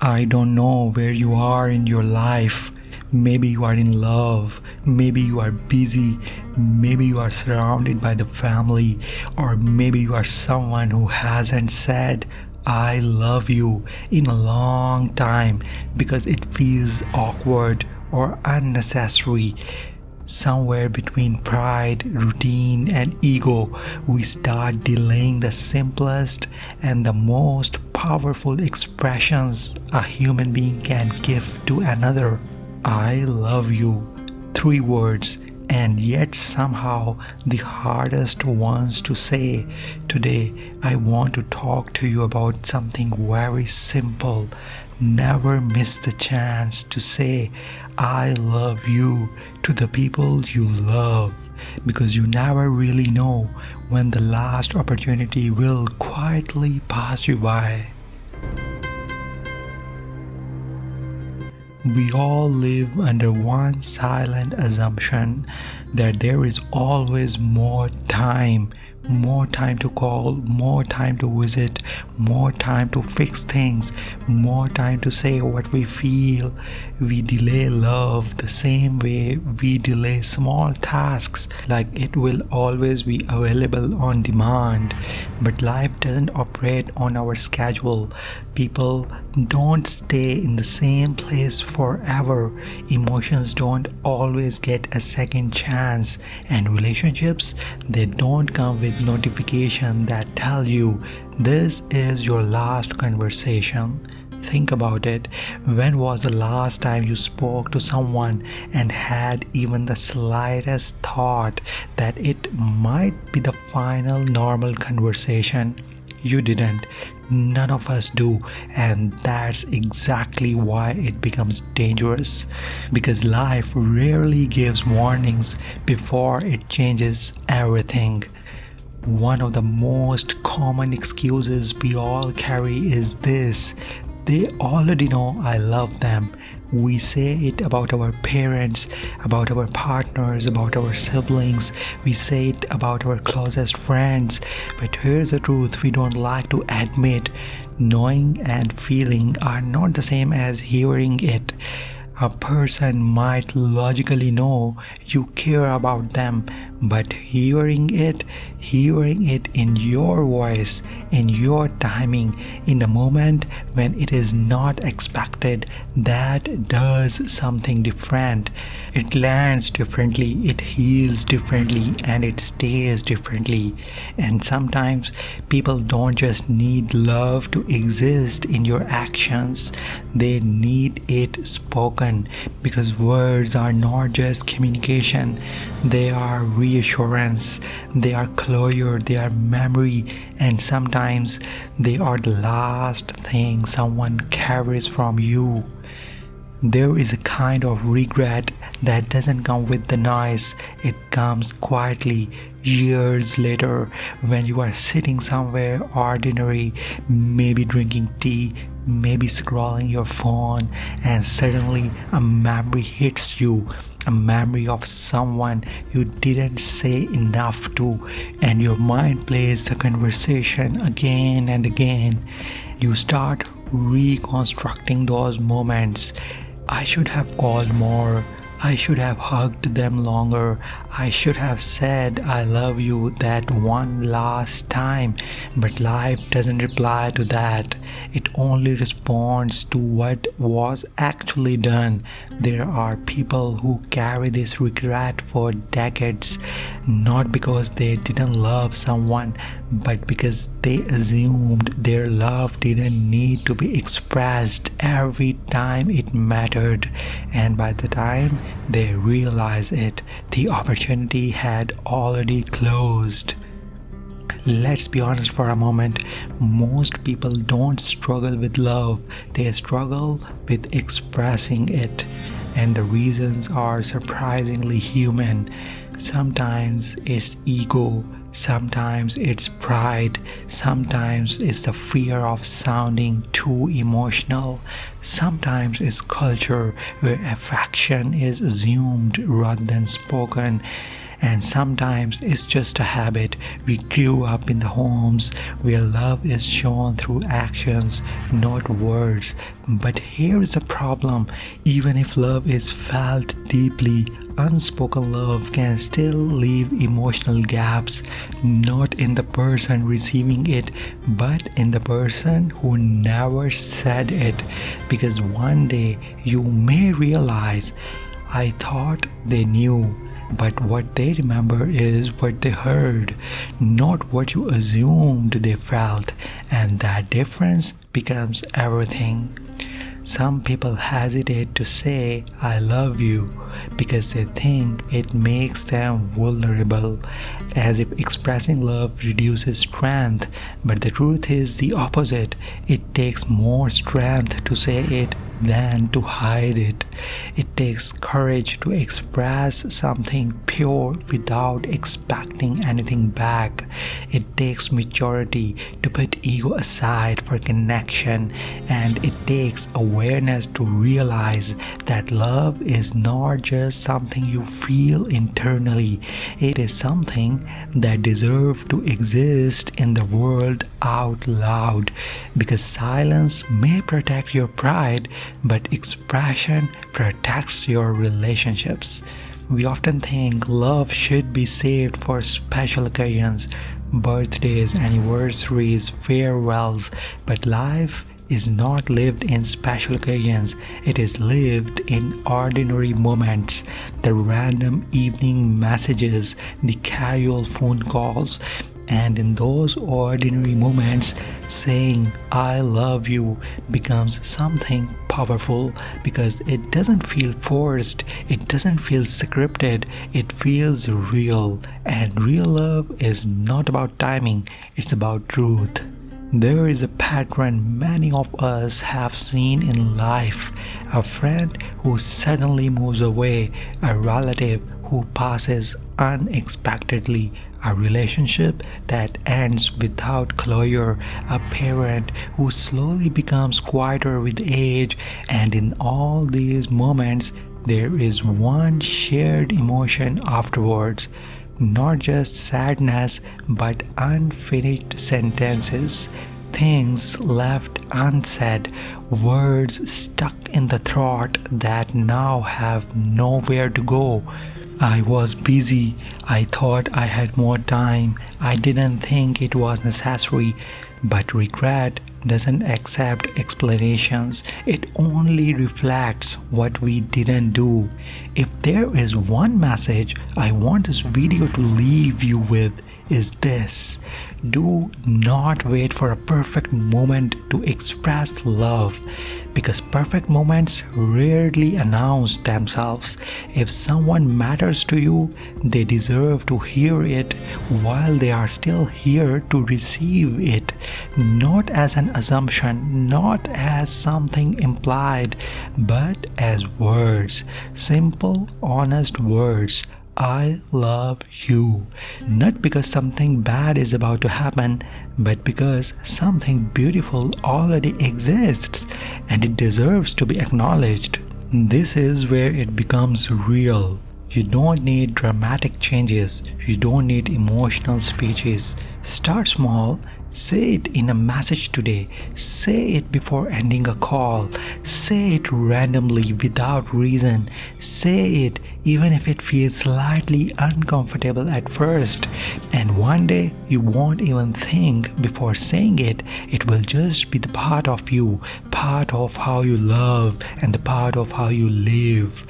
I don't know where you are in your life. Maybe you are in love, maybe you are busy, maybe you are surrounded by the family, or maybe you are someone who hasn't said, I love you in a long time because it feels awkward or unnecessary. Somewhere between pride, routine, and ego, we start delaying the simplest and the most powerful expressions a human being can give to another. I love you. 3 words, and yet somehow the hardest ones to say. Today, I want to talk to you about something very simple. Never miss the chance to say, I love you to the people you love, because you never really know when the last opportunity will quietly pass you by. We all live under one silent assumption that there is always more time to call, more time to visit, more time to fix things, more time to say what we feel. We delay love the same way we delay small tasks, like it will always be available on demand. But life doesn't operate on our schedule. People don't stay in the same place forever. Emotions don't always get a second chance, and relationships, they don't come with notification that tell you this is your last conversation. Think about it. When was the last time you spoke to someone and had even the slightest thought that it might be the final normal conversation? You didn't. None of us do, and that's exactly why it becomes dangerous. Because life rarely gives warnings before it changes everything. One of the most common excuses we all carry is this: they already know I love them. We say it about our parents, about our partners, about our siblings. We say it about our closest friends. But here's the truth we don't like to admit: knowing and feeling are not the same as hearing it. A person might logically know you care about them, but hearing it in your voice, in your timing, in the moment when it is not expected, that does something different. It lands differently, it heals differently, and it stays differently. And sometimes people don't just need love to exist in your actions, they need it spoken, because words are not just communication, they are reassurance, they are closure, they are memory, and sometimes they are the last thing someone carries from you. There is a kind of regret that doesn't come with the noise. It comes quietly, years later, when you are sitting somewhere ordinary, maybe drinking tea, maybe scrolling your phone, and suddenly a memory hits you. A memory of someone you didn't say enough to, and your mind plays the conversation again and again. You start reconstructing those moments. I should have called more. I should have hugged them longer. I should have said I love you that one last time. But life doesn't reply to that. It only responds to what was actually done. There are people who carry this regret for decades, not because they didn't love someone, but because they assumed their love didn't need to be expressed every time it mattered. And by the time they realized it, the opportunity had already closed. Let's be honest for a moment. Most people don't struggle with love, they struggle with expressing it. And the reasons are surprisingly human. Sometimes it's ego, sometimes it's pride, sometimes it's the fear of sounding too emotional, sometimes it's culture where affection is assumed rather than spoken. and sometimes it's just a habit. We grew up in the homes where love is shown through actions, not words. But here is the problem: even if love is felt deeply, unspoken love can still leave emotional gaps, not in the person receiving it, but in the person who never said it. Because one day you may realize, I thought they knew, but what they remember is what they heard, not what you assumed they felt, and that difference becomes everything. Some people hesitate to say, I love you, because they think it makes them vulnerable, as if expressing love reduces strength. But the truth is the opposite. It takes more strength to say it than to hide it. It takes courage to express something pure without expecting anything back. It takes maturity to put ego aside for connection, and it takes awareness to realize that love is not just something you feel internally. It is something that deserves to exist in the world out loud, because silence may protect your pride, but expression protects your relationships. We often think love should be saved for special occasions, birthdays, anniversaries, farewells, but life is not lived in special occasions. It is lived in ordinary moments, the random evening messages, the casual phone calls. And in those ordinary moments, saying I love you becomes something powerful, because it doesn't feel forced, it doesn't feel scripted, it feels real. And real love is not about timing, it's about truth. There is a pattern many of us have seen in life: a friend who suddenly moves away, a relative who passes unexpectedly, a relationship that ends without closure, a parent who slowly becomes quieter with age. And in all these moments, there is one shared emotion afterwards. Not just sadness, but unfinished sentences, things left unsaid, words stuck in the throat that now have nowhere to go. I was busy. I thought I had more time. I didn't think it was necessary. But regret doesn't accept explanations, it only reflects what we didn't do. If there is one message I want this video to leave you with, is this: do not wait for a perfect moment to express love, because perfect moments rarely announce themselves. If someone matters to you, they deserve to hear it while they are still here to receive it, not as an assumption, not as something implied, but as words, simple, honest words. I love you. Not because something bad is about to happen, but because something beautiful already exists and it deserves to be acknowledged. This is where it becomes real. You don't need dramatic changes. You don't need emotional speeches. Start small. Say it in a message today. Say it before ending a call. Say it randomly without reason. Say it even if it feels slightly uncomfortable at first. And one day you won't even think before saying it. It will just be the part of you, part of how you love, and the part of how you live.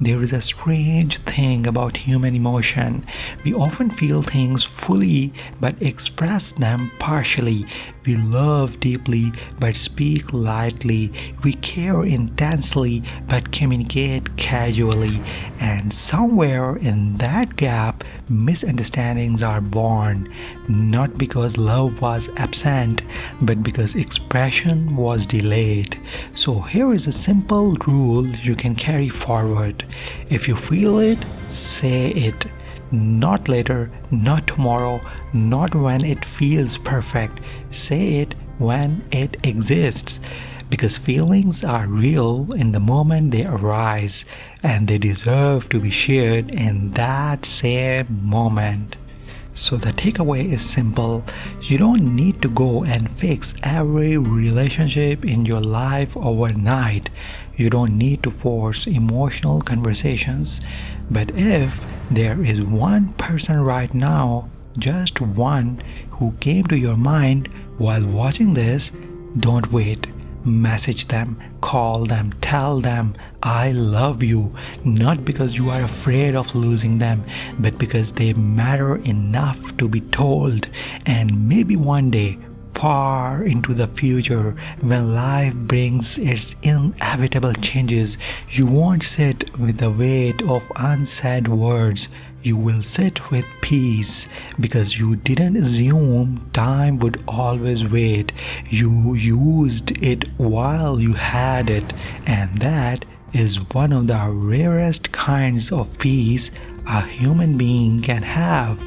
There is a strange thing about human emotion. We often feel things fully but express them partially. We love deeply but speak lightly. We care intensely but communicate casually. And somewhere in that gap, misunderstandings are born. Not because love was absent, but because expression was delayed. So here is a simple rule you can carry forward. If you feel it, say it. Not later, not tomorrow, not when it feels perfect. Say it when it exists. because feelings are real in the moment they arise, and they deserve to be shared in that same moment. So the takeaway is simple. You don't need to go and fix every relationship in your life overnight. You don't need to force emotional conversations. But if there is one person right now, just one, who came to your mind while watching this, don't wait. Message them, call them, tell them, I love you, not because you are afraid of losing them, but because they matter enough to be told. And maybe one day, far into the future, when life brings its inevitable changes, you won't sit with the weight of unsaid words. You will sit with peace because you didn't assume time would always wait. You used it while you had it, and that is one of the rarest kinds of peace a human being can have.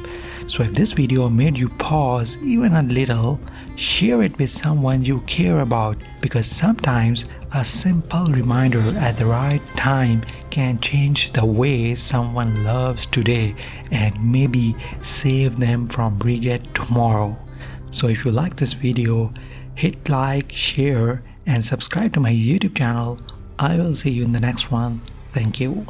So if this video made you pause even a little, share it with someone you care about, because sometimes a simple reminder at the right time can change the way someone loves today and maybe save them from regret tomorrow. So if you like this video, hit like, share, and subscribe to my YouTube channel. I will see you in the next one. Thank you.